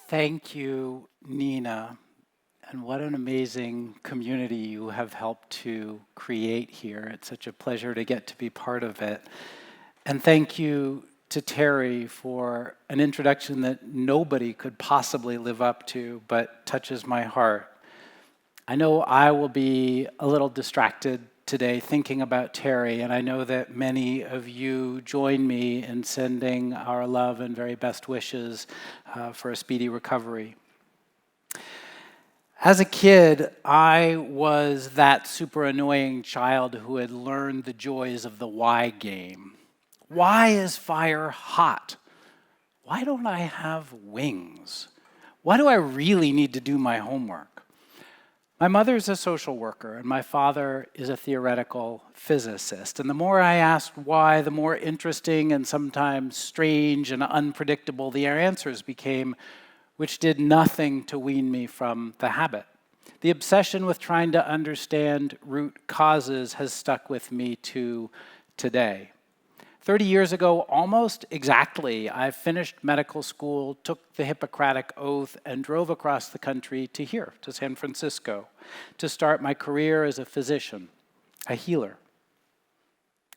Thank you, Nina. And what an amazing community you have helped to create here. It's such a pleasure to get to be part of it. And thank you to Terry for an introduction that nobody could possibly live up to, but touches my heart. I know I will be a little distracted today thinking about Terry, and I know that many of you join me in sending our love and very best wishes for a speedy recovery. As a kid, I was that super annoying child who had learned the joys of the why game. Why is fire hot? Why don't I have wings? Why do I really need to do my homework? My mother's a social worker, and my father is a theoretical physicist. And the more I asked why, the more interesting and sometimes strange and unpredictable the answers became, which did nothing to wean me from the habit. The obsession with trying to understand root causes has stuck with me to today. 30 years ago, almost exactly, I finished medical school, took the Hippocratic Oath, and drove across the country to here, to San Francisco, to start my career as a physician, a healer.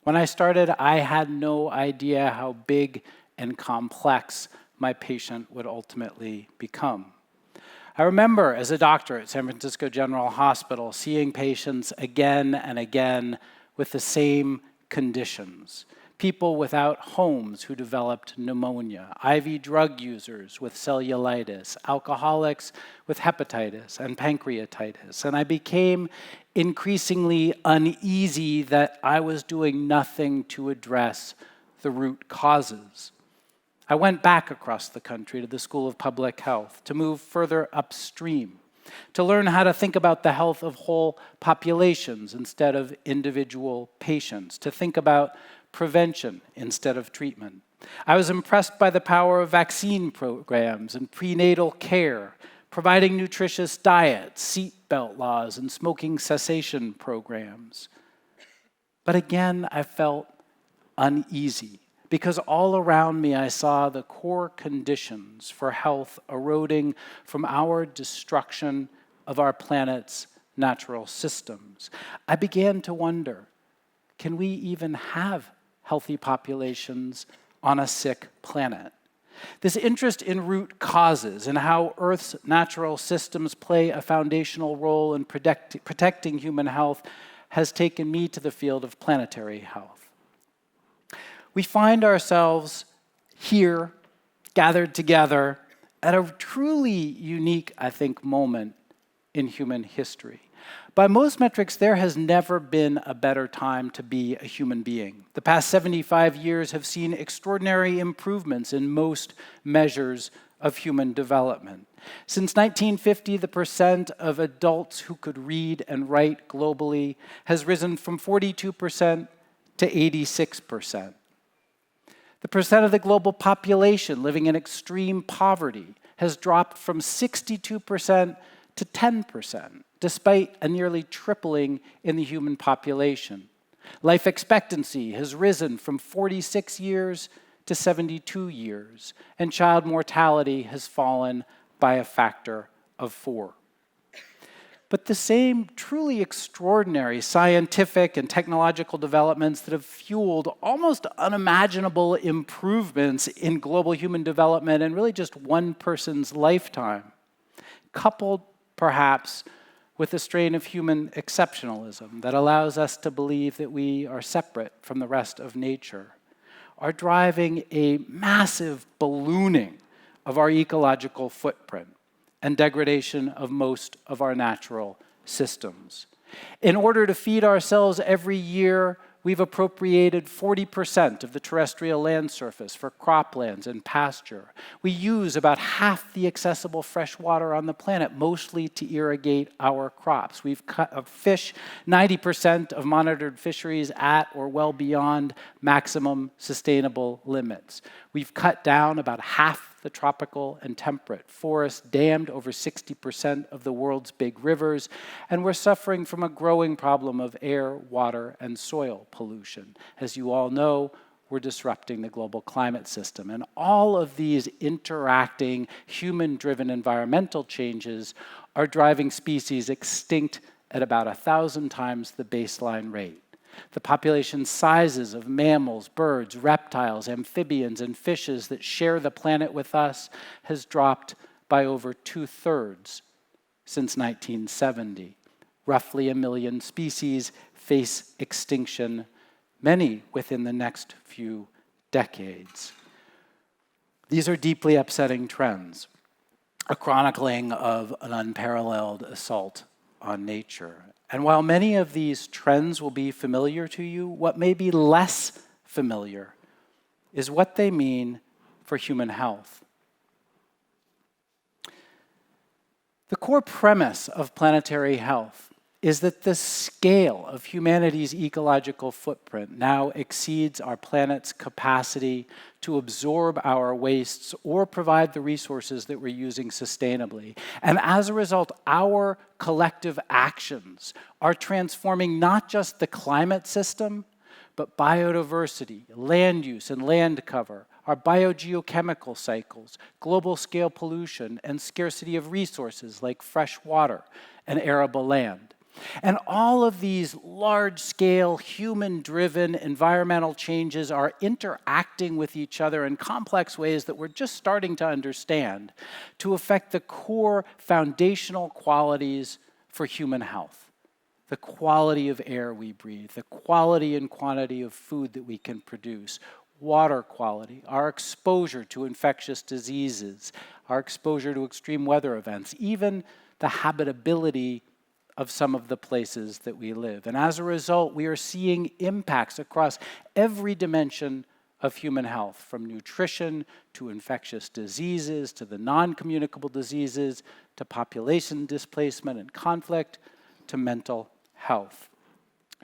When I started, I had no idea how big and complex my patient would ultimately become. I remember as a doctor at San Francisco General Hospital seeing patients again and again with the same conditions. People without homes who developed pneumonia, IV drug users with cellulitis, alcoholics with hepatitis and pancreatitis. And I became increasingly uneasy that I was doing nothing to address the root causes. I went back across the country to the School of Public Health to move further upstream, to learn how to think about the health of whole populations instead of individual patients, to think about prevention instead of treatment. I was impressed by the power of vaccine programs and prenatal care, providing nutritious diets, seatbelt laws, and smoking cessation programs. But again, I felt uneasy, because all around me I saw the core conditions for health eroding from our destruction of our planet's natural systems. I began to wonder, can we even have healthy populations on a sick planet? This interest in root causes and how Earth's natural systems play a foundational role in protecting human health has taken me to the field of planetary health. We find ourselves here, gathered together, at a truly unique, I think, moment in human history. By most metrics, there has never been a better time to be a human being. The past 75 years have seen extraordinary improvements in most measures of human development. Since 1950, the percent of adults who could read and write globally has risen from 42% to 86%. The percent of the global population living in extreme poverty has dropped from 62% to 10%, despite a nearly tripling in the human population. Life expectancy has risen from 46 years to 72 years, and child mortality has fallen by a factor of 4. But the same truly extraordinary scientific and technological developments that have fueled almost unimaginable improvements in global human development in really just one person's lifetime, coupled perhaps with a strain of human exceptionalism that allows us to believe that we are separate from the rest of nature, are driving a massive ballooning of our ecological footprint and degradation of most of our natural systems. In order to feed ourselves every year, we've appropriated 40% of the terrestrial land surface for croplands and pasture. We use about half the accessible fresh water on the planet, mostly to irrigate our crops. We've fished 90% of monitored fisheries at or well beyond maximum sustainable limits. We've cut down about half the tropical and temperate forests, dammed over 60% of the world's big rivers, and we're suffering from a growing problem of air, water, and soil pollution. As you all know, we're disrupting the global climate system. And all of these interacting, human-driven environmental changes are driving species extinct at about 1,000 times the baseline rate. The population sizes of mammals, birds, reptiles, amphibians, and fishes that share the planet with us has dropped by over 2/3 since 1970. Roughly 1 million species face extinction, many within the next few decades. These are deeply upsetting trends, a chronicling of an unparalleled assault on nature. And while many of these trends will be familiar to you, what may be less familiar is what they mean for human health. The core premise of planetary health is that the scale of humanity's ecological footprint now exceeds our planet's capacity to absorb our wastes or provide the resources that we're using sustainably. And as a result, our collective actions are transforming not just the climate system, but biodiversity, land use and land cover, our biogeochemical cycles, global scale pollution, and scarcity of resources like fresh water and arable land. And all of these large-scale, human-driven environmental changes are interacting with each other in complex ways that we're just starting to understand to affect the core foundational qualities for human health. The quality of air we breathe, the quality and quantity of food that we can produce, water quality, our exposure to infectious diseases, our exposure to extreme weather events, even the habitability of some of the places that we live. And as a result, we are seeing impacts across every dimension of human health, from nutrition to infectious diseases, to the non-communicable diseases, to population displacement and conflict, to mental health.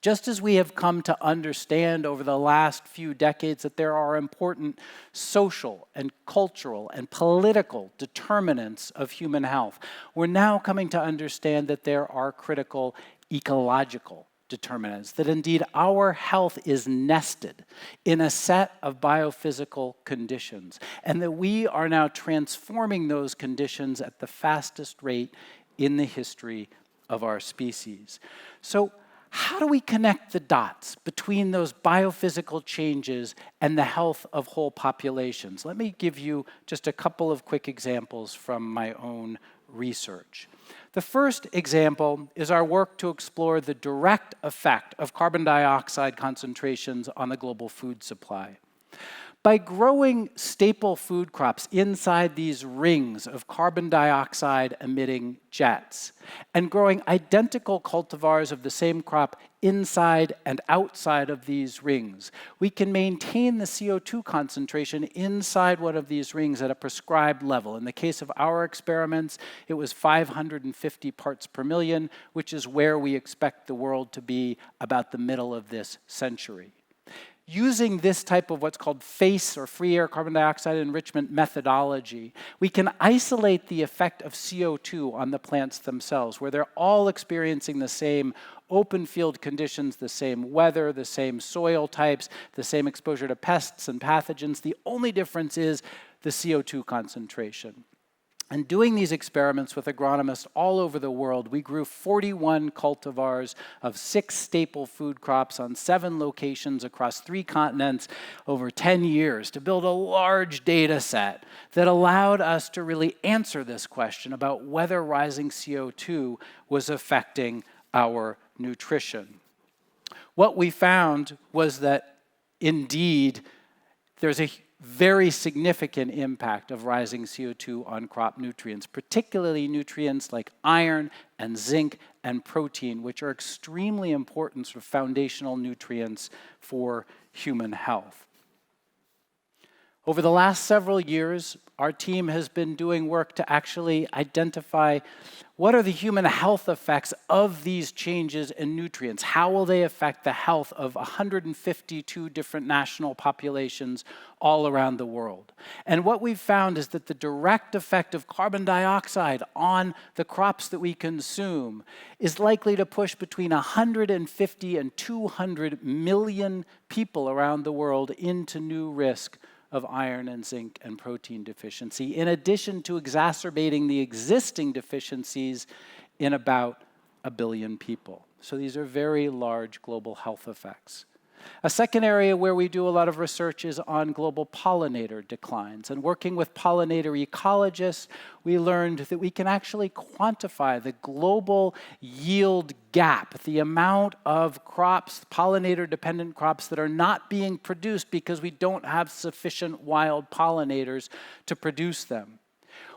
Just as we have come to understand over the last few decades that there are important social and cultural and political determinants of human health, we're now coming to understand that there are critical ecological determinants, that indeed our health is nested in a set of biophysical conditions, and that we are now transforming those conditions at the fastest rate in the history of our species. So, how do we connect the dots between those biophysical changes and the health of whole populations? Let me give you just a couple of quick examples from my own research. The first example is our work to explore the direct effect of carbon dioxide concentrations on the global food supply. By growing staple food crops inside these rings of carbon dioxide emitting jets, and growing identical cultivars of the same crop inside and outside of these rings, we can maintain the CO2 concentration inside one of these rings at a prescribed level. In the case of our experiments, it was 550 parts per million, which is where we expect the world to be about the middle of this century. Using this type of what's called FACE, or free air carbon dioxide enrichment methodology, we can isolate the effect of CO2 on the plants themselves, where they're all experiencing the same open field conditions, the same weather, the same soil types, the same exposure to pests and pathogens. The only difference is the CO2 concentration. And doing these experiments with agronomists all over the world, we grew 41 cultivars of 6 staple food crops on 7 locations across 3 continents over 10 years to build a large data set that allowed us to really answer this question about whether rising CO2 was affecting our nutrition. What we found was that indeed there's a very significant impact of rising CO2 on crop nutrients, particularly nutrients like iron and zinc and protein, which are extremely important sort of foundational nutrients for human health. Over the last several years, our team has been doing work to actually identify what are the human health effects of these changes in nutrients. How will they affect the health of 152 different national populations all around the world? And what we've found is that the direct effect of carbon dioxide on the crops that we consume is likely to push between 150 and 200 million people around the world into new risk of iron and zinc and protein deficiency, in addition to exacerbating the existing deficiencies in about 1 billion people. So these are very large global health effects. A second area where we do a lot of research is on global pollinator declines. And working with pollinator ecologists, we learned that we can actually quantify the global yield gap, the amount of crops, pollinator-dependent crops, that are not being produced because we don't have sufficient wild pollinators to produce them.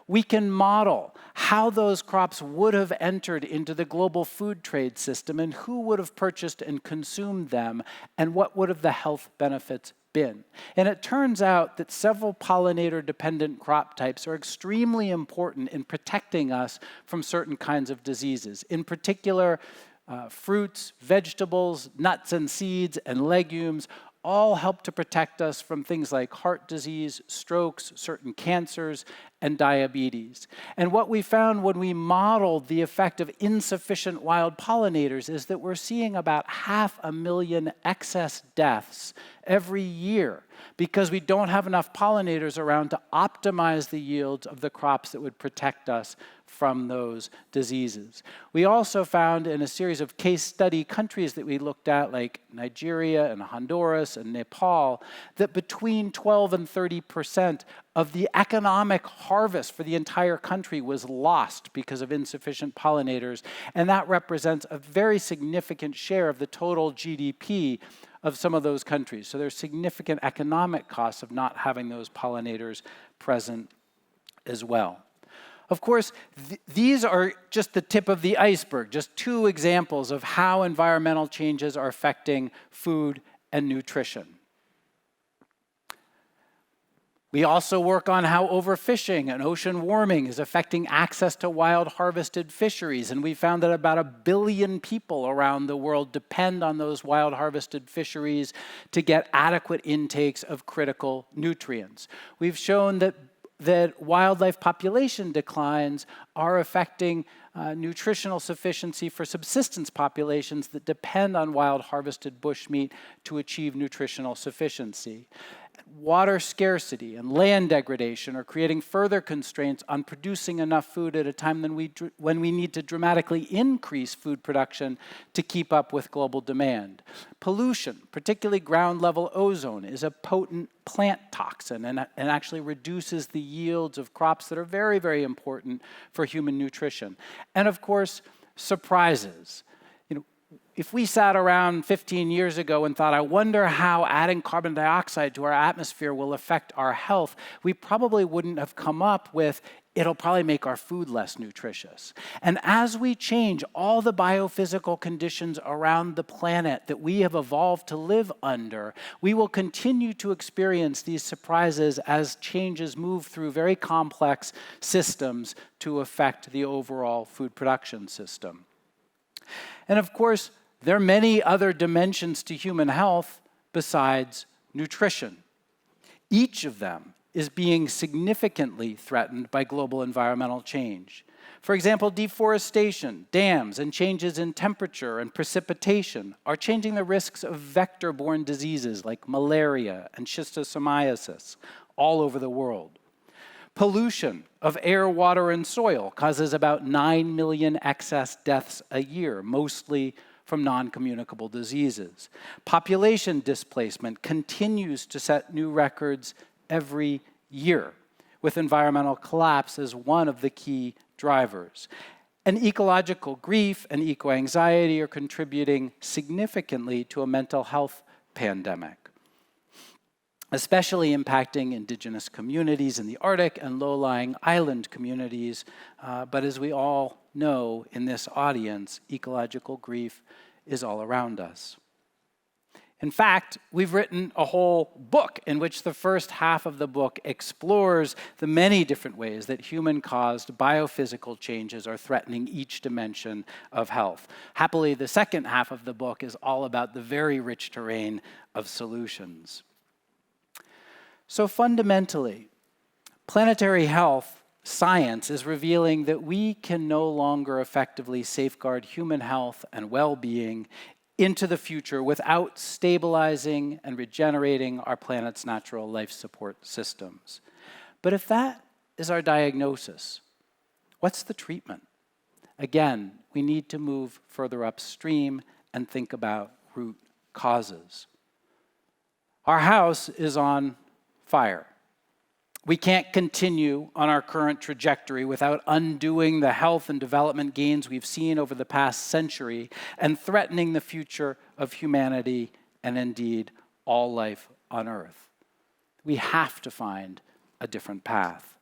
We can model how those crops would have entered into the global food trade system and who would have purchased and consumed them and what would have the health benefits been. And it turns out that several pollinator-dependent crop types are extremely important in protecting us from certain kinds of diseases. In particular, fruits, vegetables, nuts and seeds, and legumes all help to protect us from things like heart disease, strokes, certain cancers, and diabetes. And what we found when we modeled the effect of insufficient wild pollinators is that we're seeing about 500,000 excess deaths every year because we don't have enough pollinators around to optimize the yields of the crops that would protect us from those diseases. We also found in a series of case study countries that we looked at, like Nigeria and Honduras and Nepal, that between 12 and 30% of the economic harvest for the entire country was lost because of insufficient pollinators, and that represents a very significant share of the total GDP of some of those countries. So there's significant economic costs of not having those pollinators present as well. Of course, these are just the tip of the iceberg, just two examples of how environmental changes are affecting food and nutrition. We also work on how overfishing and ocean warming is affecting access to wild harvested fisheries, and we found that about 1 billion people around the world depend on those wild harvested fisheries to get adequate intakes of critical nutrients. We've shown that wildlife population declines are affecting nutritional sufficiency for subsistence populations that depend on wild harvested bushmeat to achieve nutritional sufficiency. Water scarcity and land degradation are creating further constraints on producing enough food at a time when we need to dramatically increase food production to keep up with global demand. Pollution, particularly ground-level ozone, is a potent plant toxin and actually reduces the yields of crops that are very, very important for human nutrition. And of course, surprises. If we sat around 15 years ago and thought, I wonder how adding carbon dioxide to our atmosphere will affect our health, we probably wouldn't have come up with, it'll probably make our food less nutritious. And as we change all the biophysical conditions around the planet that we have evolved to live under, we will continue to experience these surprises as changes move through very complex systems to affect the overall food production system. And of course, there are many other dimensions to human health besides nutrition. Each of them is being significantly threatened by global environmental change. For example, deforestation, dams, and changes in temperature and precipitation are changing the risks of vector-borne diseases like malaria and schistosomiasis all over the world. Pollution of air, water, and soil causes about 9 million excess deaths a year, mostly from non-communicable diseases. Population displacement continues to set new records every year, with environmental collapse as one of the key drivers. And ecological grief and eco-anxiety are contributing significantly to a mental health pandemic, especially impacting indigenous communities in the Arctic and low-lying island communities. But as we all know in this audience, ecological grief is all around us. In fact, we've written a whole book in which the first half of the book explores the many different ways that human-caused biophysical changes are threatening each dimension of health. Happily, the second half of the book is all about the very rich terrain of solutions. So fundamentally, planetary health science is revealing that we can no longer effectively safeguard human health and well-being into the future without stabilizing and regenerating our planet's natural life support systems. But if that is our diagnosis, what's the treatment? Again, we need to move further upstream and think about root causes. Our house is on fire. We can't continue on our current trajectory without undoing the health and development gains we've seen over the past century and threatening the future of humanity and indeed all life on Earth. We have to find a different path.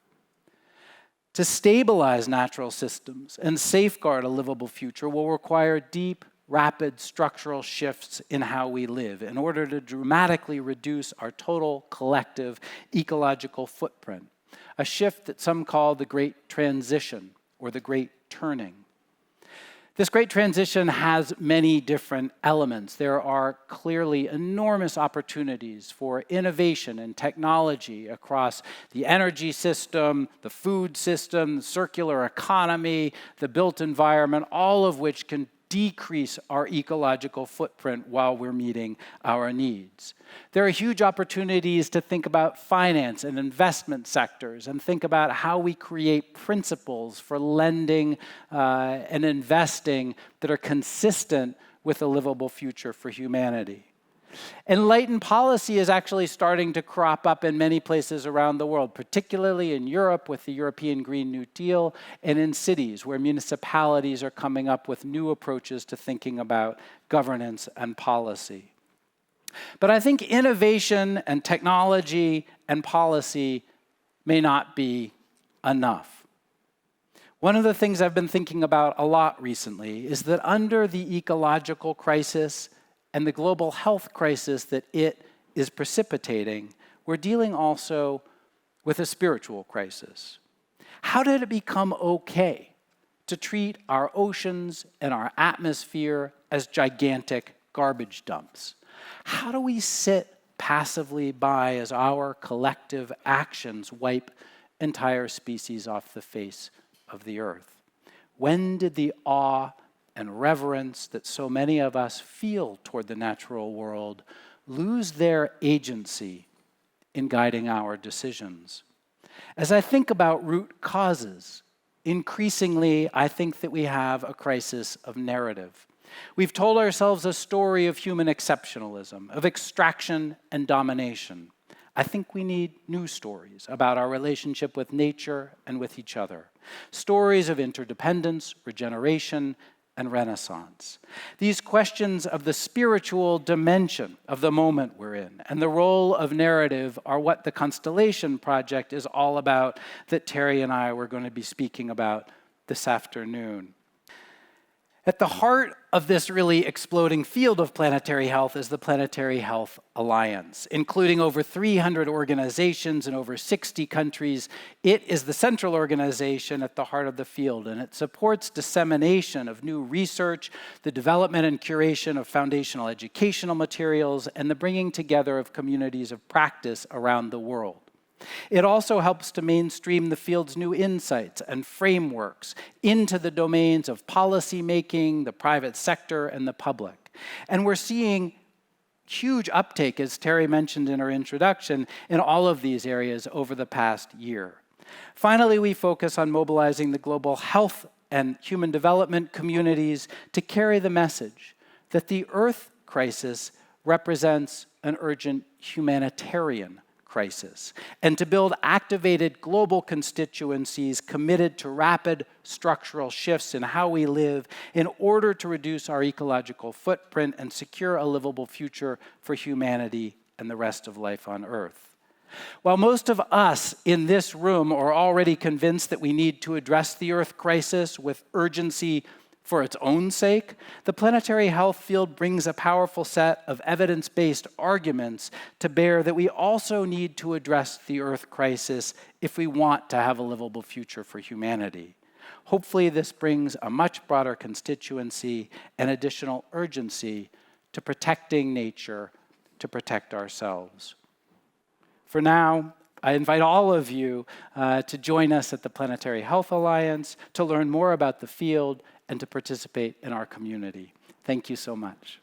To stabilize natural systems and safeguard a livable future will require deep, rapid structural shifts in how we live in order to dramatically reduce our total collective ecological footprint, a shift that some call the Great Transition or the Great Turning. This great transition has many different elements. There are clearly enormous opportunities for innovation and technology across the energy system, the food system, the circular economy, the built environment, all of which can decrease our ecological footprint while we're meeting our needs. There are huge opportunities to think about finance and investment sectors and think about how we create principles for lending and investing that are consistent with a livable future for humanity. Enlightened policy is actually starting to crop up in many places around the world, particularly in Europe with the European Green New Deal, and in cities where municipalities are coming up with new approaches to thinking about governance and policy. But I think innovation and technology and policy may not be enough. One of the things I've been thinking about a lot recently is that under the ecological crisis and the global health crisis that it is precipitating, we're dealing also with a spiritual crisis. How did it become okay to treat our oceans and our atmosphere as gigantic garbage dumps? How do we sit passively by as our collective actions wipe entire species off the face of the earth? When did the awe and reverence that so many of us feel toward the natural world lose their agency in guiding our decisions? As I think about root causes, increasingly I think that we have a crisis of narrative. We've told ourselves a story of human exceptionalism, of extraction and domination. I think we need new stories about our relationship with nature and with each other. Stories of interdependence, regeneration, and renaissance. These questions of the spiritual dimension of the moment we're in and the role of narrative are what the Constellation Project is all about that Terry and I were going to be speaking about this afternoon. At the heart of this really exploding field of planetary health is the Planetary Health Alliance. Including over 300 organizations in over 60 countries, it is the central organization at the heart of the field, and it supports dissemination of new research, the development and curation of foundational educational materials, and the bringing together of communities of practice around the world. It also helps to mainstream the field's new insights and frameworks into the domains of policy making, the private sector, and the public. And we're seeing huge uptake, as Terry mentioned in her introduction, in all of these areas over the past year. Finally, we focus on mobilizing the global health and human development communities to carry the message that the Earth crisis represents an urgent humanitarian crisis, and to build activated global constituencies committed to rapid structural shifts in how we live in order to reduce our ecological footprint and secure a livable future for humanity and the rest of life on Earth. While most of us in this room are already convinced that we need to address the Earth crisis with urgency, For its own sake, the planetary health field brings a powerful set of evidence-based arguments to bear that we also need to address the Earth crisis if we want to have a livable future for humanity. Hopefully, this brings a much broader constituency and additional urgency to protecting nature, to protect ourselves. For now, I invite all of you to join us at the Planetary Health Alliance to learn more about the field and to participate in our community. Thank you so much.